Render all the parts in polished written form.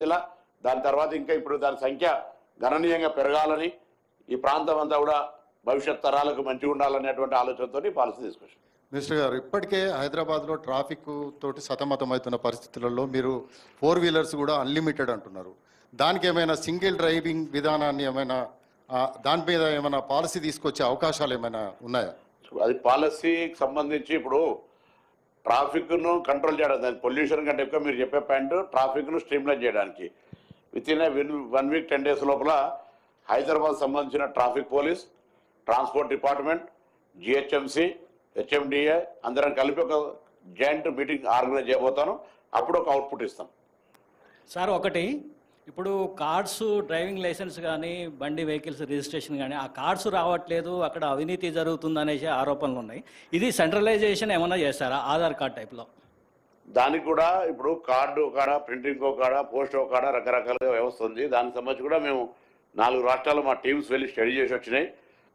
దశలా, దాని తర్వాత ఇంకా ఇప్పుడు దాని సంఖ్య గణనీయంగా పెరగాలని, ఈ ప్రాంతం అంతా కూడా భవిష్యత్ తరాలకు మంచిగా ఉండాలనేటువంటి ఆలోచనతో పాలసీ తీసుకొచ్చాం. మినిస్టర్ గారు, ఇప్పటికే హైదరాబాద్లో ట్రాఫిక్ తోటి సతమతమవుతున్న పరిస్థితులలో మీరు 4 వీలర్స్ కూడా అన్లిమిటెడ్ అంటున్నారు. దానికి ఏమైనా సింగిల్ డ్రైవింగ్ విధానాన్ని ఏమైనా దాని మీద ఏమైనా పాలసీ తీసుకొచ్చే అవకాశాలు ఏమైనా ఉన్నాయా? అది పాలసీకి సంబంధించి ఇప్పుడు ట్రాఫిక్ను కంట్రోల్ చేయడం, దాని పొల్యూషన్ కంటే ఎక్కువ మీరు చెప్పే పాయింట్ ట్రాఫిక్ను స్ట్రీమ్లైన్ చేయడానికి వితిన్ 1 వీక్ 10 డేస్ లోపల హైదరాబాద్ సంబంధించిన traffic police, transport department, GHMC, HMDA అందరం కలిపి ఒక జాయింట్ మీటింగ్ ఆర్గనైజ్ చేయబోతాను. అప్పుడు ఒక అవుట్పుట్ ఇస్తాం. సార్, ఒకటి ఇప్పుడు కార్డ్స్, డ్రైవింగ్ లైసెన్స్ కానీ బండి వెహికల్స్ రిజిస్ట్రేషన్ కానీ ఆ కార్డ్స్ రావట్లేదు, అక్కడ అవినీతి జరుగుతుందనేసి ఆరోపణలు ఉన్నాయి. ఇది సెంట్రలైజేషన్ ఏమైనా చేస్తారా ఆధార్ కార్డ్ టైప్లో? దానికి కూడా ఇప్పుడు కార్డు కాడ, ప్రింటింగ్ కాడ, పోస్ట్ కాడ రకరకాలుగా వ్యవస్థ ఉంది. దానికి సంబంధించి కూడా మేము 4 రాష్ట్రాలు మా టీమ్స్ వెళ్ళి స్టడీ చేసి వచ్చినాయి.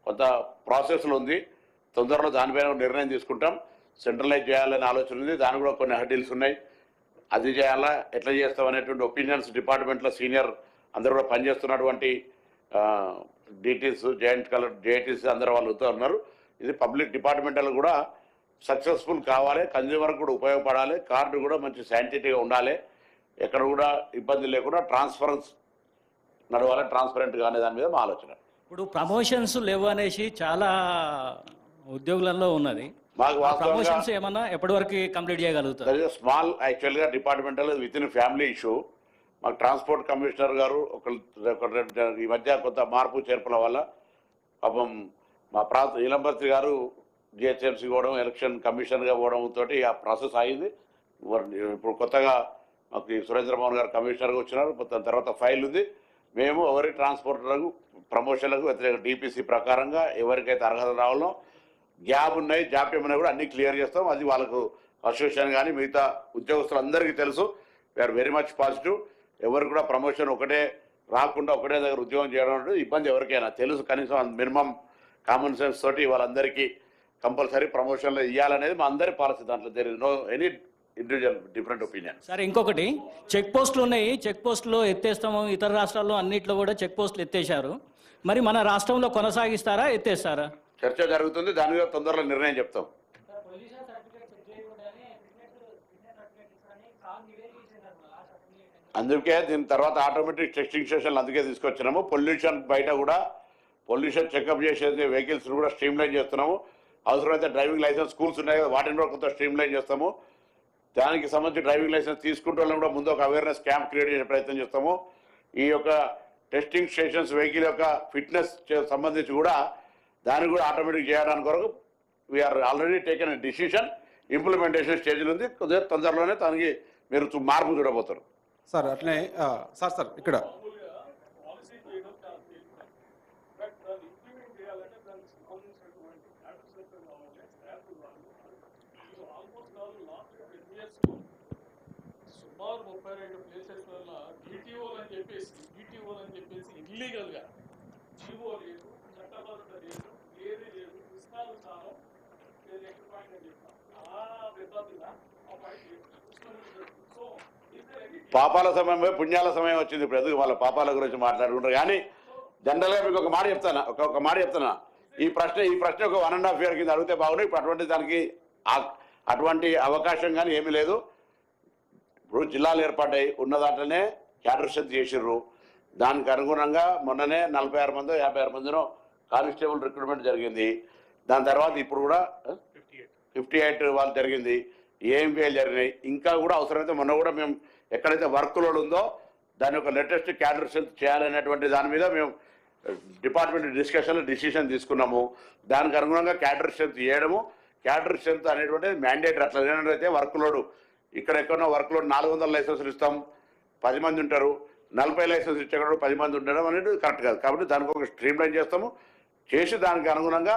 కొంత ప్రాసెస్లో ఉంది. తొందరలో దానిపైన నిర్ణయం తీసుకుంటాం. సెంట్రలైజ్ చేయాలనే ఆలోచన ఉంది. దానికి కూడా కొన్ని హర్డిల్స్ ఉన్నాయి. అది చేయాలా, ఎట్లా చేస్తాం అనేటువంటి ఒపీనియన్స్ డిపార్ట్మెంట్లో సీనియర్ అందరూ కూడా పనిచేస్తున్నటువంటి డిటీస్, జాయింట్ కలర్ జేటీస్ అందరూ వాళ్ళతో ఉన్నారు. ఇది పబ్లిక్ డిపార్ట్మెంటల్ కూడా సక్సెస్ఫుల్ కావాలి, కన్జ్యూమర్ కూడా ఉపయోగపడాలి, కార్డు కూడా మంచి శాంటిటీగా ఉండాలి, ఎక్కడ కూడా ఇబ్బంది లేకుండా ట్రాన్స్పరెన్స్ నడవాలి, ట్రాన్స్పరెంట్గా అనే దాని మీద మా ఆలోచన. ఇప్పుడు ప్రమోషన్స్ లేవు అనేసి చాలా ఉద్యోగులలో ఉన్నది. మాకు ప్రమోషన్స్ ఏమన్నా ఎప్పటి వరకు కంప్లీట్ చేయగలుగుతారు? స్మాల్ యాక్చువల్గా departmental with in family issue. మాకు ట్రాన్స్పోర్ట్ కమిషనర్ గారు ఈ మధ్య కొంత మార్పు చేర్పుల వల్ల పాపం మా నీలంబర్తి గారు జిహెచ్ఎంసీ పోవడం, ఎలక్షన్ కమిషనర్గా పోవడంతో ఆ ప్రాసెస్ అయింది. ఇప్పుడు కొత్తగా మాకు సురేంద్రమోహన్ గారు కమిషనర్గా వచ్చినారు. దాని తర్వాత ఫైల్ ఉంది. మేము ఎవరి ట్రాన్స్పోర్టర్లకు ప్రమోషన్లకు వ్యతిరేక డిపిసి ప్రకారంగా ఎవరికైతే అర్హత రావాలో, గ్యాప్ ఉన్నాయి, జాప్యం ఉన్నాయి కూడా అన్నీ క్లియర్ చేస్తాం. అది వాళ్ళకు అసోసియేషన్ కానీ మిగతా ఉద్యోగస్తులందరికీ తెలుసు. We are very much positive. ఎవరు కూడా ప్రమోషన్ ఒకటే రాకుండా ఒకటే దగ్గర ఉద్యోగం చేయడం అంటే ఇబ్బంది ఎవరికైనా తెలుసు. కనీసం మినిమం కామన్ సెన్స్ తోటి వాళ్ళందరికీ కంపల్సరీ ప్రమోషన్లు ఇవ్వాలనేది మా అందరి పాలసీ. దాంట్లో there is no any individual different opinion. సరే, ఇంకొకటి చెక్ పోస్టులు ఉన్నాయి. చెక్ పోస్టులు ఎత్తేస్తాము. ఇతర రాష్ట్రాల్లో అన్నింటిలో కూడా చెక్ పోస్టులు ఎత్తేసారు. మరి మన రాష్ట్రంలో కొనసాగిస్తారా, ఎత్తేస్తారా? చర్చ జరుగుతుంది. దాని మీద తొందరలో నిర్ణయం చెప్తాం. అందుకే దీని తర్వాత ఆటోమేటిక్ టెస్టింగ్ స్టేషన్లు అందుకే తీసుకొచ్చినాము. పొల్యూషన్ బయట కూడా పొల్యూషన్ చెకప్ చేసేది వెహికల్స్ కూడా స్ట్రీమ్లైన్ చేస్తున్నాము. అవసరమైతే డ్రైవింగ్ లైసెన్స్ స్కూల్స్ ఉన్నాయి కదా, వాటిని కూడా కొంత స్ట్రీమ్లైన్ చేస్తాము. దానికి సంబంధించి డ్రైవింగ్ లైసెన్స్ తీసుకుంటే వాళ్ళని కూడా ముందు ఒక అవేర్నెస్ క్యాంప్ క్రియేట్ చేసే ప్రయత్నం చేస్తాము. ఈ యొక్క టెస్టింగ్ స్టేషన్స్ వెహికల్ యొక్క ఫిట్నెస్ సంబంధించి కూడా దాన్ని కూడా ఆటోమేటిక్ చేయడానికి కొరకు we are already taken decision. Implementation స్టేజ్లో ఉంది. కొద్దిగా తొందరలోనే దానికి మీరు మార్పు చూడబోతారు. సార్ అట్లనే సార్ ఇక్కడ సుమారు 32 ప్లేసెస్ వల్ల డిటిఓలు అని చెప్పేసి ఇల్లీగల్గా జీవో లేదు, చట్టబద్ధత లేదు, ఏది లేదు, ఇష్టానుసారం నెక్స్ట్ పాయింట్ అని చెప్తాం. ఆ పద్ధతిగా ఆ పాయింట్. సో పాపాల సమయం పుణ్యాల సమయం వచ్చింది. ఇప్పుడు ఎందుకు వాళ్ళ పాపాల గురించి మాట్లాడుకుంటారు. కానీ జనరల్గా మీకు ఒక మాట చెప్తానా, ఈ ప్రశ్న ఒక 1.5 year కింద అడిగితే బాగుంది. ఇప్పుడు అటువంటి దానికి అటువంటి అవకాశం కానీ ఏమీ లేదు. ఇప్పుడు జిల్లాలు ఏర్పడ్డాయి, ఉన్న దాంట్లోనే క్యాడర్ స్ట్రెంత్ చేసిర్రు. దానికి అనుగుణంగా మొన్ననే 46 మందో 56 మందినో కానిస్టేబుల్ రిక్రూట్మెంట్ జరిగింది. దాని తర్వాత ఇప్పుడు కూడా 58 వాళ్ళు జరిగింది. ఏఎంపీఎల్ జరిగినాయి. ఇంకా కూడా అవసరమైతే మొన్న కూడా మేము ఎక్కడైతే వర్క్ లోడ్ ఉందో దాని యొక్క లేటెస్ట్ క్యాడర్ స్ట్రెంత్ చేయాలనేటువంటి దాని మీద మేము డిపార్ట్మెంట్ డిస్కషన్లో డిసిషన్ తీసుకున్నాము. దానికి అనుగుణంగా క్యాడర్ స్ట్రెంత్ చేయడము. క్యాడర్ స్ట్రెంత్ అనేటువంటిది మ్యాండేటరీ. అట్లా ఏంటంటే వర్క్ లోడ్ ఇక్కడ ఎక్కడో వర్క్ లోడ్ 400 లైసెన్సులు ఇస్తాం, 10 మంది ఉంటారు. 40 లైసెన్స్ ఇచ్చే 10 మంది ఉండడం అనేది కరెక్ట్ కాదు. కాబట్టి దానికి ఒక స్ట్రీమ్ లైన్ చేస్తాము. చేసి దానికి అనుగుణంగా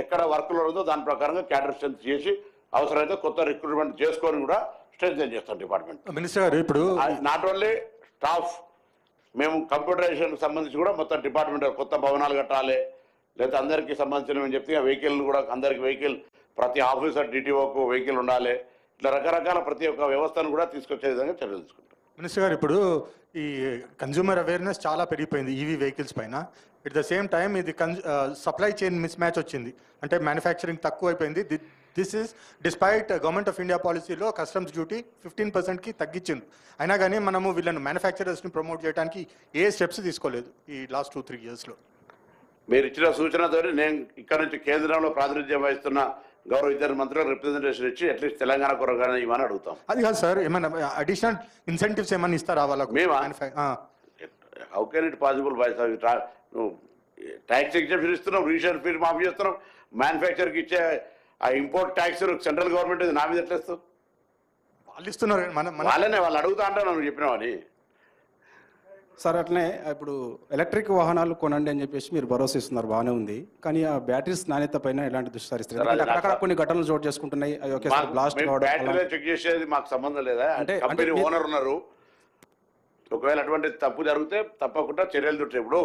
ఎక్కడ వర్క్ లోడ్ ఉందో దాని ప్రకారంగా క్యాడర్ స్ట్రెంత్ చేసి అవసరమైతే కొత్త రిక్రూట్మెంట్ చేసుకొని కూడా స్ట్రెంథెన్ చేస్తాం డిపార్ట్మెంట్. మినిస్టర్ గారు, ఇప్పుడు నాట్ ఓన్లీ స్టాఫ్, మేము కంప్యూటరైజేషన్ సంబంధించి కూడా మొత్తం డిపార్ట్మెంట్ కొత్త భవనాలు కట్టాలి, లేదా అందరికీ సంబంధించిన మేము చెప్తే వెహికల్ కూడా అందరికి వెహికల్, ప్రతి ఆఫీసర్ డిటిఓకు వెహికల్ ఉండాలి. ఇట్లా రకరకాల ప్రతి ఒక్క వ్యవస్థను కూడా తీసుకొచ్చే విధంగా చర్యలు తీసుకుంటాం. మినిస్టర్ గారు, ఇప్పుడు ఈ కన్జ్యూమర్ అవేర్నెస్ చాలా పెరిగిపోయింది ఈవీ వెహికల్స్ పైన. ఎట్ ద సేమ్ టైం ఇది సప్లై చైన్ మిస్ మ్యాచ్ వచ్చింది, అంటే మ్యానుఫ్యాక్చరింగ్ తక్కువ అయిపోయింది. This is despite government of India పాలసీలో కస్టమ్స్ డ్యూటీ 15%కి తగ్గించింది. అయినా కానీ మనము వీళ్ళని మ్యానుఫ్యాక్చరర్స్ని ప్రమోట్ చేయడానికి ఏ స్టెప్స్ తీసుకోలేదు ఈ లాస్ట్ 2-3 ఇయర్స్లో. మీరు ఇచ్చిన సూచనతో నేను ఇక్కడ నుంచి కేంద్రంలో ప్రాతినిధ్యం వహిస్తున్న గౌరవ ఇద్దరు మంత్రులకు రిప్రజెంటేషన్ ఇచ్చి అట్లీస్ట్ తెలంగాణ కొరగానే ఇవ్వని అడుగుతాం. అది కాదు సార్, ఏమైనా అడిషనల్ ఇన్సెంటివ్స్ ఏమైనా ఇస్తారా వాళ్ళకు? మేమా? How can it possible by tax exemption ఇస్తున్నాం, రిజిస్ట్రేషన్ ఫీజు మాఫీ చేస్తున్నాం, మ్యానుఫ్యాక్చర్కి ఇచ్చే ఆ ఇంపోర్ట్ ట్యాక్స్ సెంట్రల్ గవర్నమెంట్ నా మీద ఎట్లా ఇస్తాం? వాళ్ళు ఇస్తున్నారు, వాళ్ళనే వాళ్ళు అడుగుతా అంటే నన్ను చెప్పినామని. సార్ అట్లనే ఇప్పుడు ఎలక్ట్రిక్ వాహనాలు కొనండి అని చెప్పేసి మీరు భరోసా ఇస్తున్నారు, బాగానే ఉంది. కానీ ఆ బ్యాటరీస్ నాణ్యత పైన ఎలాంటి దృష్టి సారిస్తారు? అక్కడక్కడ కొన్ని ఘటనలు చోటు చేసుకుంటున్నాయి, అవి ఒకేసారి బ్లాస్ట్ కావడం. బ్యాటరీలో చెక్ చేసేది మాకు సంబంధం లేదా? అంటే కంపెనీ ఓనర్ ఉన్నారు, ఒకవేళ అటువంటి తప్పు జరిగితే తప్పకుండా చర్యలు తీసుకుంటారు. ఇప్పుడు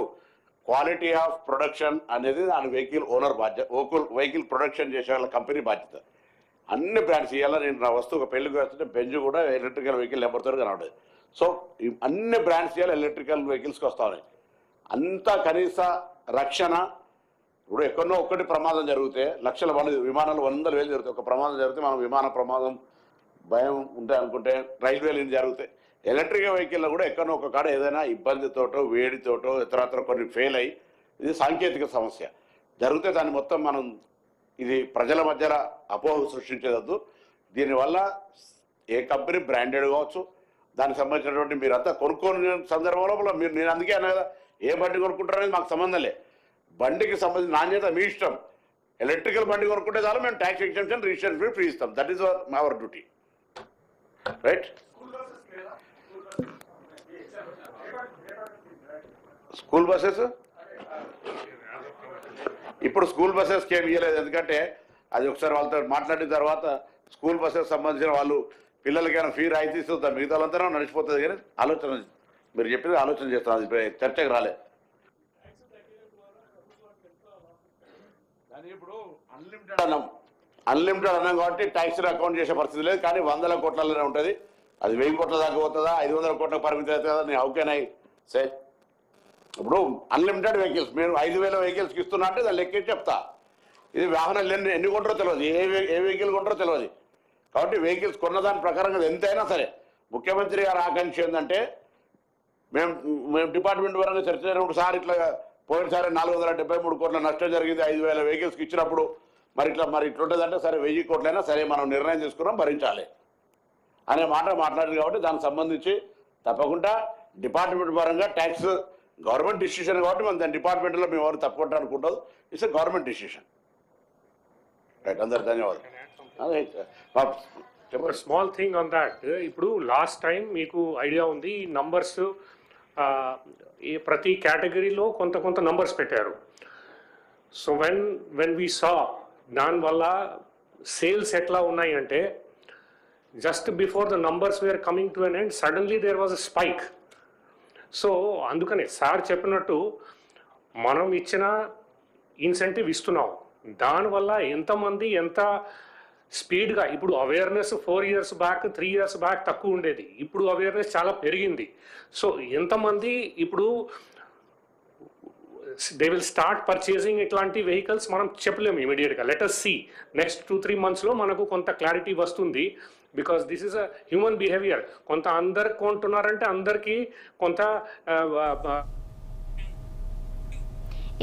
క్వాలిటీ ఆఫ్ ప్రొడక్షన్ అనేది దాని వెహికల్ ఓనర్ బాధ్యత, వెహికల్ ప్రొడక్షన్ చేసే వాళ్ళ కంపెనీ బాధ్యత. అన్ని బ్రాండ్స్ ఇవాళ నేను నా వస్తువు ఒక పెళ్లికి వస్తుంటే బెంజ్ కూడా ఎలక్ట్రికల్ వెహికల్ నెంబర్తో కనబడదు. సో అన్ని బ్రాండ్స్ ఇవాళ ఎలక్ట్రికల్ వెహికల్స్కి వస్తూ ఉన్నాయి. అంత కనీస రక్షణ. ఇప్పుడు ఎక్కడో ఒక్కటి ప్రమాదం జరిగితే లక్షల మంది విమానాలు 100,000 జరుగుతాయి. ఒక ప్రమాదం జరిగితే మనం విమాన ప్రమాదం భయం ఉంటాయి అనుకుంటే రైల్వేలు ఏం జరుగుతాయి. ఎలక్ట్రిక్ వెహికల్లో కూడా ఎక్కడో ఒక కాడ ఏదైనా ఇబ్బందితోటో వేడితోటో ఇతరత్ర కొన్ని ఫెయిల్ అయ్యి ఇది సాంకేతిక సమస్య జరిగితే దాన్ని మొత్తం మనం ఇది ప్రజల మధ్యలో అపోహ సృష్టించేదద్దు. దీనివల్ల ఏ కంపెనీ బ్రాండెడ్ కావచ్చు, దానికి సంబంధించినటువంటి మీరంతా కొనుక్కోని సందర్భంలో మీరు నేను అందుకే అన్నా కదా, ఏ బండి కొనుక్కుంటారనేది మాకు సంబంధం లే. బండికి సంబంధించిన నాణ్యత మీ ఇష్టం. ఎలక్ట్రికల్ బండి కొనుక్కుంటే చాలు, మేము ట్యాక్స్ ఎగ్జెంప్షన్ రిజిస్ట్రేషన్ ఫ్రీ ఇస్తాం. That is our duty, right? School buses ఇప్పుడు స్కూల్ బస్సెస్కి ఏమి ఇవ్వలేదు, ఎందుకంటే అది ఒకసారి వాళ్ళతో మాట్లాడిన తర్వాత స్కూల్ బస్సెస్ సంబంధించిన వాళ్ళు పిల్లలకైనా ఫీ రాయితీ ఇస్తుంటారు, మిగతా వాళ్ళంతా నడిచిపోతుంది. కానీ ఆలోచన మీరు చెప్పేది ఆలోచన చేస్తాను, అది చర్చకు రాలేదు. కానీ ఇప్పుడు అన్లిమిటెడ్ అన్నాం కాబట్టి ట్యాక్స్ని అకౌంట్ చేసే పరిస్థితి లేదు. కానీ 100 కోట్లలోనే ఉంటుంది. అది 1000 కోట్ల దాకా పోతుందా, 500 కోట్లకు పరిమితి అవుతుంది కదా. నేను హౌ కెన్ ఐ సే? ఇప్పుడు అన్లిమిటెడ్ వెహికల్స్ మీరు 5,000 వెహికల్స్కి ఇస్తున్నా అంటే దాన్ని లెక్కేసి చెప్తా. ఇది వాహనాలు ఎన్ని కొంటారో తెలియదు, ఏ వెహికల్ కొంటారో తెలియదు. కాబట్టి వెహికల్స్ కొన్న దాని ప్రకారంగా ఎంతైనా సరే ముఖ్యమంత్రి గారి ఆకాంక్ష ఏంటంటే మేము డిపార్ట్మెంట్ పరంగా చర్చ జరిగినప్పుడు సార్ ఇట్లా పోయినసారి 473 కోట్ల నష్టం జరిగింది 5,000 వెహికల్స్కి ఇచ్చినప్పుడు, మరి ఇట్లుంటుందంటే సరే 1000 కోట్లైనా సరే మనం నిర్ణయం తీసుకున్నాం భరించాలి అనే మాట మాట్లాడారు. కాబట్టి దానికి సంబంధించి తప్పకుండా డిపార్ట్మెంట్ పరంగా ట్యాక్స్ గవర్నమెంట్ డిసిషన్ కాబట్టి మనం దాని డిపార్ట్మెంట్లో మేము ఎవరు తప్పకుండా అనుకుంటాం. It's government decision, right? అందరు ధన్యవాదాలు. స్మాల్ థింగ్ ఆన్ దాట్, ఇప్పుడు లాస్ట్ టైం మీకు ఐడియా ఉంది నంబర్స్ ప్రతి కేటగిరీలో కొంత నంబర్స్ పెట్టారు. సో వెన్ వీ సా దానివల్ల సేల్స్ ఎట్లా ఉన్నాయి అంటే just before the numbers were coming to an end suddenly there was a spike. So అందుకనే సార్ చెప్పినట్టు మనం ఇచ్చిన ఇన్సెంటివ్ ఇస్తున్నాం, దానివల్ల ఎంతమంది ఎంత స్పీడ్గా ఇప్పుడు awareness 4 years back 3 years back తక్కువ ఉండేది, ఇప్పుడు అవేర్నెస్ చాలా పెరిగింది. సో ఎంతమంది ఇప్పుడు దే విల్ స్టార్ట్ పర్చేసింగ్ ఇట్లాంటి వెహికల్స్ మనం చెప్పలేము ఇమీడియట్గా. లెట్ us సీ నెక్స్ట్ 2-3 monthsలో మనకు కొంత క్లారిటీ వస్తుంది. Because this is a human behaviour. కొంత అందరు కొంటున్నారంటే అందరికీ కొంత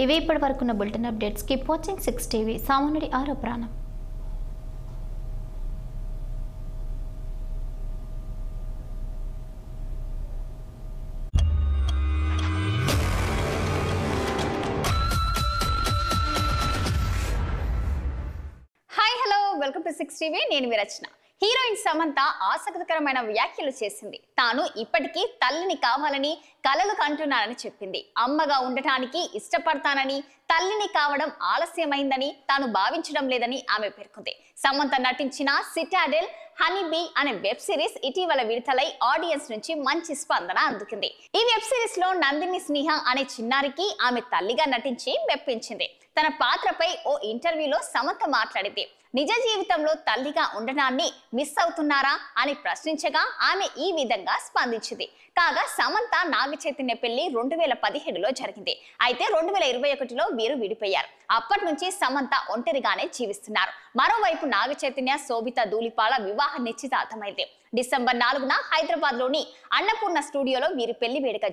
ఇవి ఇప్పటి వరకున్న bulletin updates. Keep watching 6 TV. సామాన్యుడి ఆరో ప్రాణం. Hi hello, welcome to 6 TV. నేను విరచన. హీరోయిన్ సమంత ఆసక్తికరమైన వ్యాఖ్యలు చేసింది. తాను ఇప్పటికీ తల్లిని కావాలని కలలు కంటున్నానని చెప్పింది. అమ్మగా ఉండటానికి ఇష్టపడతానని, తల్లిని కావడం ఆలస్యమైందని తాను భావించడం లేదని ఆమె పేర్కొంది. సమంత నటించిన సిటాడెల్ హనీబీ అనే వెబ్ సిరీస్ ఇటీవల విడుదలై ఆడియన్స్ నుంచి మంచి స్పందన అందుకుంది. ఈ వెబ్ సిరీస్ లో నందిని స్నేహ అనే చిన్నారికి ఆమె తల్లిగా నటించి మెప్పించింది. తన పాత్రపై ఓ ఇంటర్వ్యూలో సమంత మాట్లాడింది. నిజ జీవితంలో తల్లిగా ఉండడాన్ని మిస్ అవుతున్నారా అని ప్రశ్నించగా ఆమె ఈ విధంగా స్పందించింది. కాగా సమంత నాగ చైతన్య పెళ్లి 2017లో జరిగింది. అయితే 2021లో వీరు విడిపోయారు. అప్పటి నుంచి సమంత ఒంటరిగానే జీవిస్తున్నారు. మరోవైపు నాగ చైతన్య శోభిత ధూళిపాల వివాహ నిశ్చితార్థమైంది. డిసెంబర్ 4న హైదరాబాద్ లోని అన్నపూర్ణ స్టూడియోలో వీరి పెళ్లి వేడుక